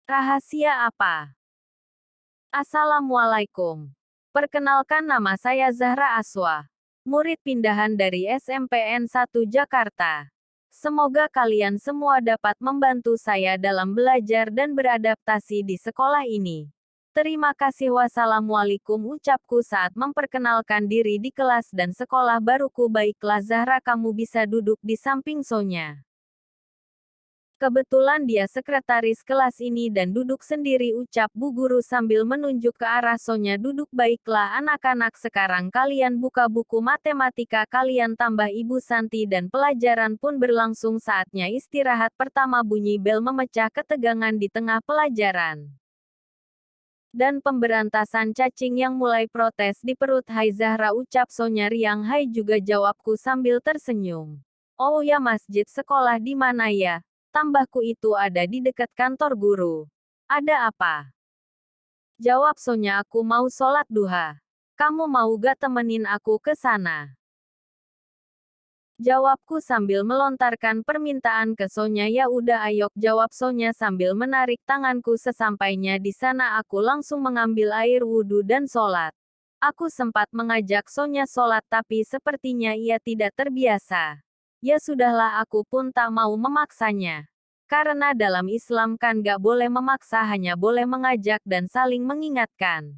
Rahasia apa? Assalamualaikum. Perkenalkan, nama saya Zahra Aswa, murid pindahan dari SMPN 1 Jakarta. Semoga kalian semua dapat membantu saya dalam belajar dan beradaptasi di sekolah ini. Terima kasih. Wassalamualaikum, ucapku saat memperkenalkan diri di kelas dan sekolah baruku. Baiklah Zahra, kamu bisa duduk di samping Sonya. Kebetulan dia sekretaris kelas ini dan duduk sendiri, ucap Bu Guru sambil menunjuk ke arah Sonya. Duduk. Baiklah anak-anak, sekarang kalian buka buku matematika kalian, tambah Ibu Santi, dan pelajaran pun berlangsung. Saatnya istirahat. Pertama bunyi bel memecah ketegangan di tengah pelajaran dan pemberantasan cacing yang mulai protes di perut. Hai Zahra, ucap Sonya riang. Hai juga, jawabku sambil tersenyum. Oh ya, masjid sekolah di mana ya? Tambahku, itu ada di dekat kantor guru. Ada apa? Jawab Sonya, aku mau sholat duha. Kamu mau gak temenin aku ke sana? Jawabku sambil melontarkan permintaan ke Sonya. Ya udah ayo, jawab Sonya sambil menarik tanganku. Sesampainya di sana aku langsung mengambil air wudhu dan sholat. Aku sempat mengajak Sonya sholat tapi sepertinya ia tidak terbiasa. Ya sudahlah, aku pun tak mau memaksanya. Karena dalam Islam kan gak boleh memaksa, hanya boleh mengajak dan saling mengingatkan.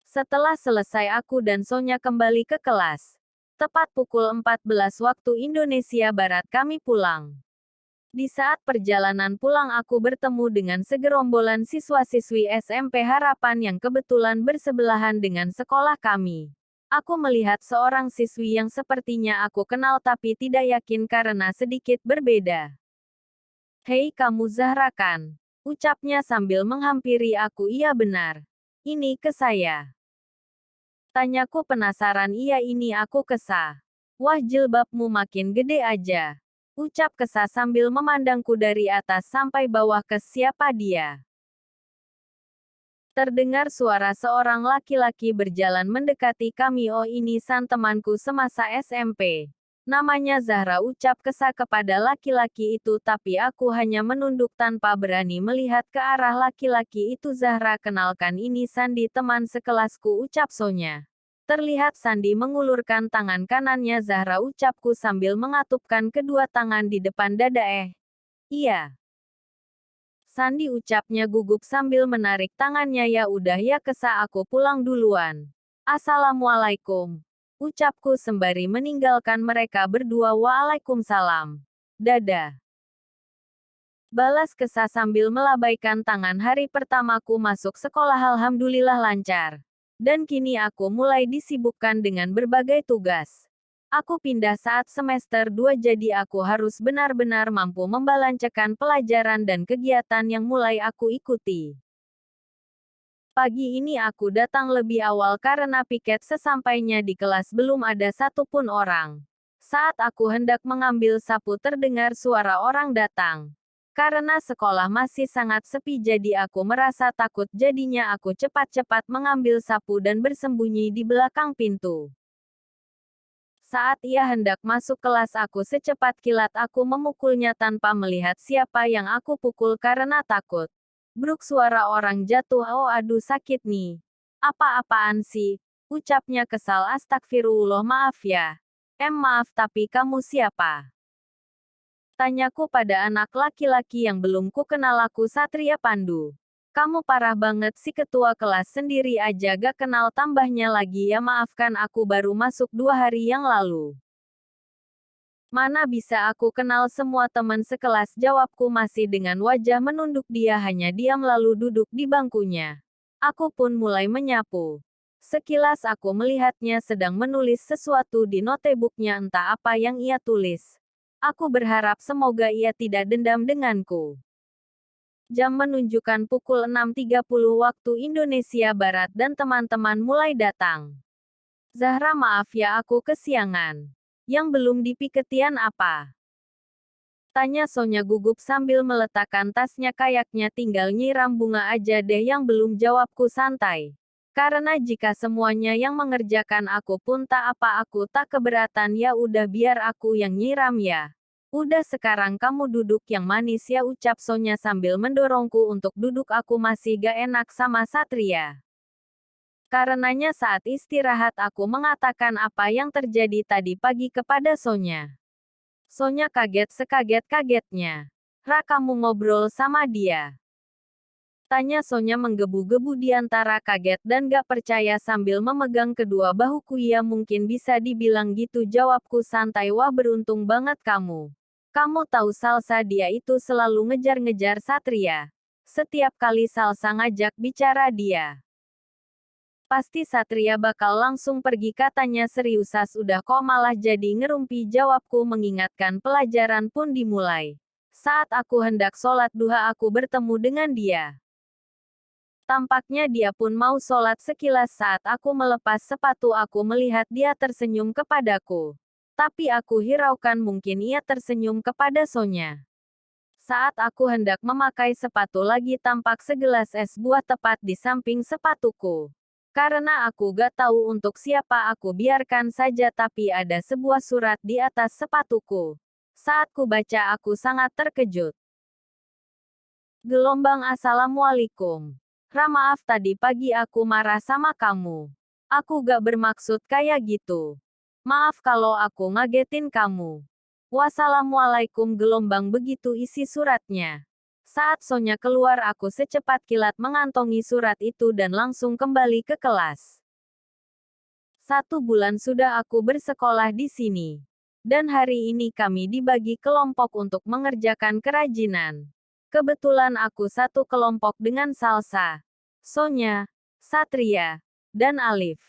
Setelah selesai aku dan Sonya kembali ke kelas. Tepat pukul 14 waktu Indonesia Barat kami pulang. Di saat perjalanan pulang aku bertemu dengan segerombolan siswa-siswi SMP Harapan yang kebetulan bersebelahan dengan sekolah kami. Aku melihat seorang siswi yang sepertinya aku kenal tapi tidak yakin karena sedikit berbeda. Hei kamu Zahra kan? Ucapnya sambil menghampiri aku. Iya benar. Ini ke saya. Tanyaku penasaran. Iya, ini aku Kesa. Wah, jilbabmu makin gede aja. Ucap Kesa sambil memandangku dari atas sampai bawah. Siapa dia? Terdengar suara seorang laki-laki berjalan mendekati kami. Oh, ini San, temanku semasa SMP. Namanya Zahra, ucap Kesa kepada laki-laki itu, tapi aku hanya menunduk tanpa berani melihat ke arah laki-laki itu. Zahra, kenalkan, ini Sandi, teman sekelasku, ucap Sonya. Terlihat Sandi mengulurkan tangan kanannya. Zahra, ucapku sambil mengatupkan kedua tangan di depan dada. Iya. Sandi, ucapnya gugup sambil menarik tangannya. Ya udah ya Kesa, aku pulang duluan. Assalamualaikum. Ucapku sembari meninggalkan mereka berdua. Waalaikumsalam. Dadah. Balas Kesa sambil melambaikan tangan. Hari pertamaku masuk sekolah alhamdulillah lancar. Dan kini aku mulai disibukkan dengan berbagai tugas. Aku pindah saat semester 2 jadi aku harus benar-benar mampu membalancekan pelajaran dan kegiatan yang mulai aku ikuti. Pagi ini aku datang lebih awal karena piket. Sesampainya di kelas belum ada satupun orang. Saat aku hendak mengambil sapu terdengar suara orang datang. Karena sekolah masih sangat sepi jadi aku merasa takut, jadinya aku cepat-cepat mengambil sapu dan bersembunyi di belakang pintu. Saat ia hendak masuk kelas aku secepat kilat aku memukulnya tanpa melihat siapa yang aku pukul karena takut. Bruk, suara orang jatuh. Oh aduh, sakit nih. Apa-apaan sih? Ucapnya kesal. Astagfirullah, maaf ya. Maaf, tapi kamu siapa? Tanyaku pada anak laki-laki yang belum ku kenal. Aku Satria Pandu. Kamu parah banget sih, ketua kelas sendiri aja gak kenal, tambahnya lagi ya maafkan aku baru masuk 2 hari yang lalu. Mana bisa aku kenal semua teman sekelas, jawabku masih dengan wajah menunduk. Dia hanya diam lalu duduk di bangkunya. Aku pun mulai menyapu. Sekilas aku melihatnya sedang menulis sesuatu di notebooknya, entah apa yang ia tulis. Aku berharap semoga ia tidak dendam denganku. Jam menunjukkan pukul 6.30 waktu Indonesia Barat dan teman-teman mulai datang. Zahra, maaf ya aku kesiangan. Yang belum dipiketian apa? Tanya Sonya gugup sambil meletakkan tasnya. Kayaknya tinggal nyiram bunga aja deh yang belum, jawabku santai. Karena jika semuanya yang mengerjakan aku pun tak apa, aku tak keberatan. Ya udah biar aku yang nyiram ya. Udah sekarang kamu duduk yang manis ya, ucap Sonya sambil mendorongku untuk duduk. Aku masih gak enak sama Satria. Karenanya saat istirahat aku mengatakan apa yang terjadi tadi pagi kepada Sonya. Sonya kaget sekaget-kagetnya. Ra, kamu ngobrol sama dia? Tanya Sonya menggebu-gebu di antara kaget dan gak percaya sambil memegang kedua bahuku. Ya mungkin bisa dibilang gitu, jawabku santai. Wah, beruntung banget kamu. Kamu tahu Salsa, dia itu selalu ngejar-ngejar Satria. Setiap kali Salsa ngajak bicara dia, pasti Satria bakal langsung pergi, katanya seriusas. Udah kok malah jadi ngerumpi, jawabku mengingatkan. Pelajaran pun dimulai. Saat aku hendak sholat duha aku bertemu dengan dia. Tampaknya dia pun mau sholat. Sekilas saat aku melepas sepatu aku melihat dia tersenyum kepadaku. Tapi aku hiraukan mungkin ia tersenyum kepada Sonya. Saat aku hendak memakai sepatu lagi tampak segelas es buah tepat di samping sepatuku. Karena aku gak tahu untuk siapa aku biarkan saja, tapi ada sebuah surat di atas sepatuku. Saat ku baca aku sangat terkejut. Gelombang, assalamualaikum. Ra, maaf tadi pagi aku marah sama kamu. Aku gak bermaksud kayak gitu. Maaf kalau aku ngagetin kamu. Wassalamualaikum. Gelombang, begitu isi suratnya. Saat Sonya keluar aku secepat kilat mengantongi surat itu dan langsung kembali ke kelas. 1 bulan sudah aku bersekolah di sini. Dan hari ini kami dibagi kelompok untuk mengerjakan kerajinan. Kebetulan aku satu kelompok dengan Salsa, Sonya, Satria, dan Alif.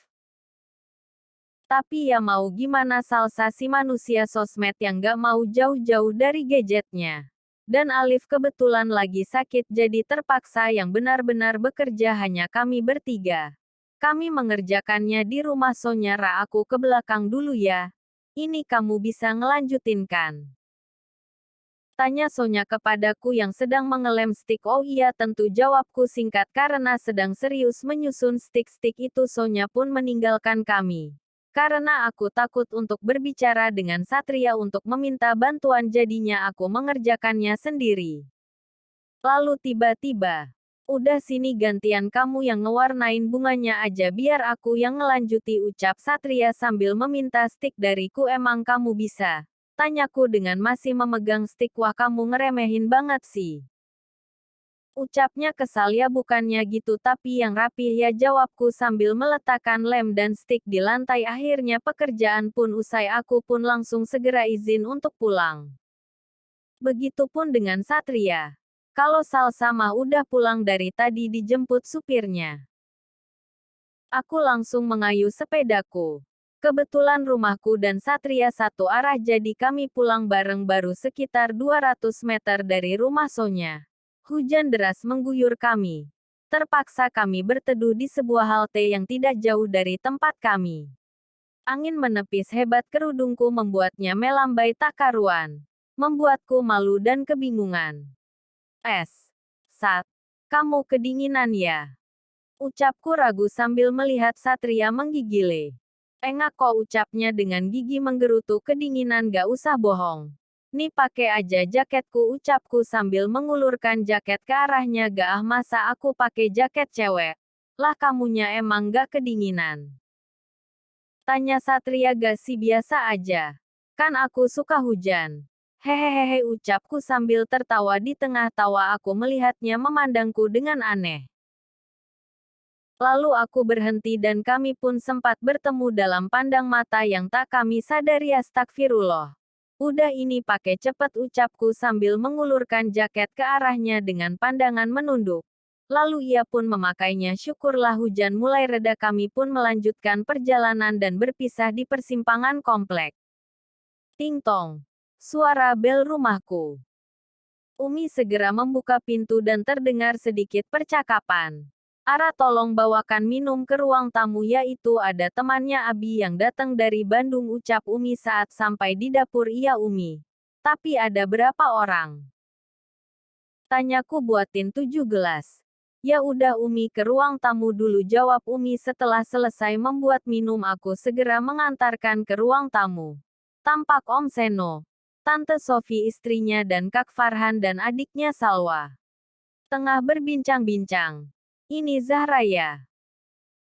Tapi ya mau gimana, Salsa si manusia sosmed yang gak mau jauh-jauh dari gadgetnya. Dan Alif kebetulan lagi sakit jadi terpaksa yang benar-benar bekerja hanya kami bertiga. Kami mengerjakannya di rumah Sonya. Ra, aku ke belakang dulu ya. Ini kamu bisa ngelanjutin kan? Tanya Sonya kepadaku yang sedang mengelem stik. Oh iya tentu, jawabku singkat karena sedang serius menyusun stik-stik itu. Sonya pun meninggalkan kami. Karena aku takut untuk berbicara dengan Satria untuk meminta bantuan, jadinya aku mengerjakannya sendiri. Lalu tiba-tiba, udah sini gantian kamu yang ngewarnain bunganya aja biar aku yang ngelanjuti, ucap Satria sambil meminta stik dariku. Emang kamu bisa? Tanyaku dengan masih memegang stik. Wah, kamu ngeremehin banget sih. Ucapnya kesal. Ya bukannya gitu tapi yang rapih ya, jawabku sambil meletakkan lem dan stik di lantai. Akhirnya pekerjaan pun usai, aku pun langsung segera izin untuk pulang. Begitupun dengan Satria. Kalau Salsa mah udah pulang dari tadi dijemput supirnya. Aku langsung mengayuh sepedaku. Kebetulan rumahku dan Satria satu arah jadi kami pulang bareng baru sekitar 200 meter dari rumah Sonya. Hujan deras mengguyur kami. Terpaksa kami berteduh di sebuah halte yang tidak jauh dari tempat kami. Angin menepis hebat kerudungku membuatnya melambai tak karuan. Membuatku malu dan kebingungan. Sat, kamu kedinginan ya? Ucapku ragu sambil melihat Satria menggigile. Enggak kok, ucapnya dengan gigi menggerutu. Kedinginan, gak usah bohong. Nih pakai aja jaketku, ucapku sambil mengulurkan jaket ke arahnya. Gak ah, masa aku pakai jaket cewek? Lah kamunya emang gak kedinginan? Tanya Satria. Gak sih, biasa aja. Kan aku suka hujan. Hehehe, ucapku sambil tertawa. Di tengah tawa aku melihatnya memandangku dengan aneh. Lalu aku berhenti dan kami pun sempat bertemu dalam pandang mata yang tak kami sadari. Astagfirullah. Udah ini pakai cepet, ucapku sambil mengulurkan jaket ke arahnya dengan pandangan menunduk. Lalu ia pun memakainya. Syukurlah hujan mulai reda. Kami pun melanjutkan perjalanan dan berpisah di persimpangan komplek. Ting tong. Suara bel rumahku. Umi segera membuka pintu dan terdengar sedikit percakapan. Ara, tolong bawakan minum ke ruang tamu, yaitu ada temannya Abi yang datang dari Bandung, ucap Umi saat sampai di dapur. Iya Umi. Tapi ada berapa orang? Tanyaku. Buatin 7 gelas. Ya udah Umi, ke ruang tamu dulu, jawab Umi. Setelah selesai membuat minum aku segera mengantarkan ke ruang tamu. Tampak Om Seno Tante Sofi istrinya dan Kak Farhan dan adiknya Salwa tengah berbincang-bincang. Ini Zahra ya?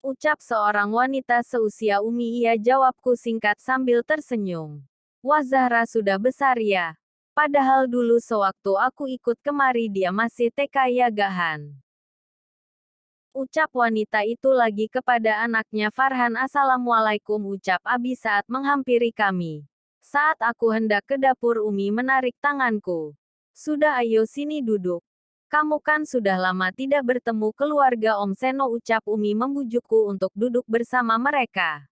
Ucap seorang wanita seusia Umi. Ia jawabku singkat sambil tersenyum. Wah, Zahra sudah besar ya. Padahal dulu sewaktu aku ikut kemari dia masih TK ya Gahan. Ucap wanita itu lagi kepada anaknya Farhan. Assalamualaikum, ucap Abi saat menghampiri kami. Saat aku hendak ke dapur, Umi menarik tanganku. Sudah, ayo sini duduk. Kamu kan sudah lama tidak bertemu keluarga Om Seno, ucap Umi membujukku untuk duduk bersama mereka.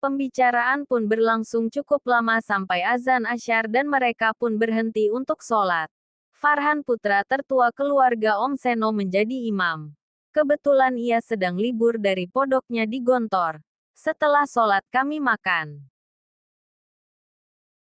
Pembicaraan pun berlangsung cukup lama sampai azan Asyar dan mereka pun berhenti untuk sholat. Farhan, putra tertua keluarga Om Seno, menjadi imam. Kebetulan ia sedang libur dari pondoknya di Gontor. Setelah sholat kami makan.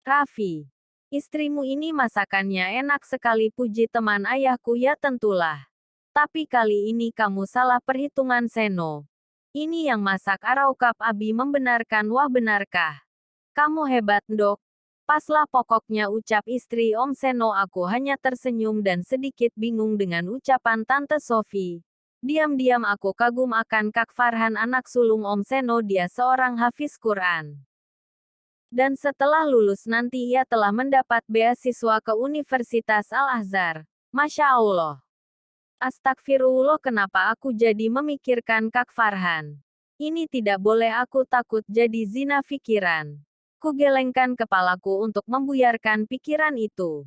Raffi, istrimu ini masakannya enak sekali, puji teman ayahku. Ya tentulah. Tapi kali ini kamu salah perhitungan Seno. Ini yang masak Araukap, Abi membenarkan. Wah, benarkah? Kamu hebat, Dok. Paslah pokoknya, ucap istri Om Seno. Aku hanya tersenyum dan sedikit bingung dengan ucapan Tante Sofi. Diam-diam aku kagum akan Kak Farhan, anak sulung Om Seno. Dia seorang hafiz Quran. Dan setelah lulus nanti ia telah mendapat beasiswa ke Universitas Al-Azhar. Masya Allah. Astagfirullah, kenapa aku jadi memikirkan Kak Farhan? Ini tidak boleh, aku takut jadi zina pikiran. Kugelengkan kepalaku untuk membuyarkan pikiran itu.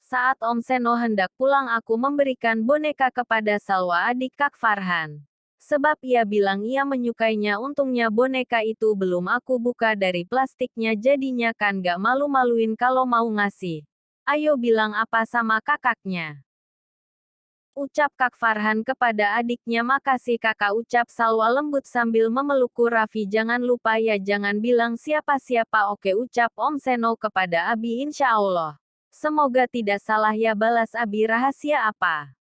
Saat Om Seno hendak pulang, aku memberikan boneka kepada Salwa, adik Kak Farhan. Sebab ia bilang ia menyukainya. Untungnya boneka itu belum aku buka dari plastiknya, jadinya kan gak malu-maluin kalau mau ngasih. Ayo bilang apa sama kakaknya. Ucap Kak Farhan kepada adiknya. Makasih kakak, ucap Salwa lembut sambil memelukku. Raffi, jangan lupa ya, jangan bilang siapa-siapa. Oke, ucap Om Seno kepada Abi. Insya Allah. Semoga tidak salah ya, balas Abi. Rahasia apa?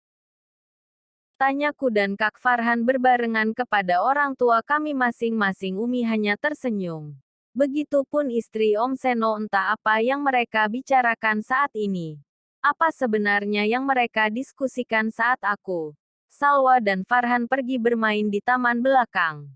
Tanyaku dan Kak Farhan berbarengan kepada orang tua kami masing-masing. Umi hanya tersenyum. Begitupun istri Om Seno. Entah apa yang mereka bicarakan saat ini. Apa sebenarnya yang mereka diskusikan saat aku, Salwa dan Farhan pergi bermain di taman belakang.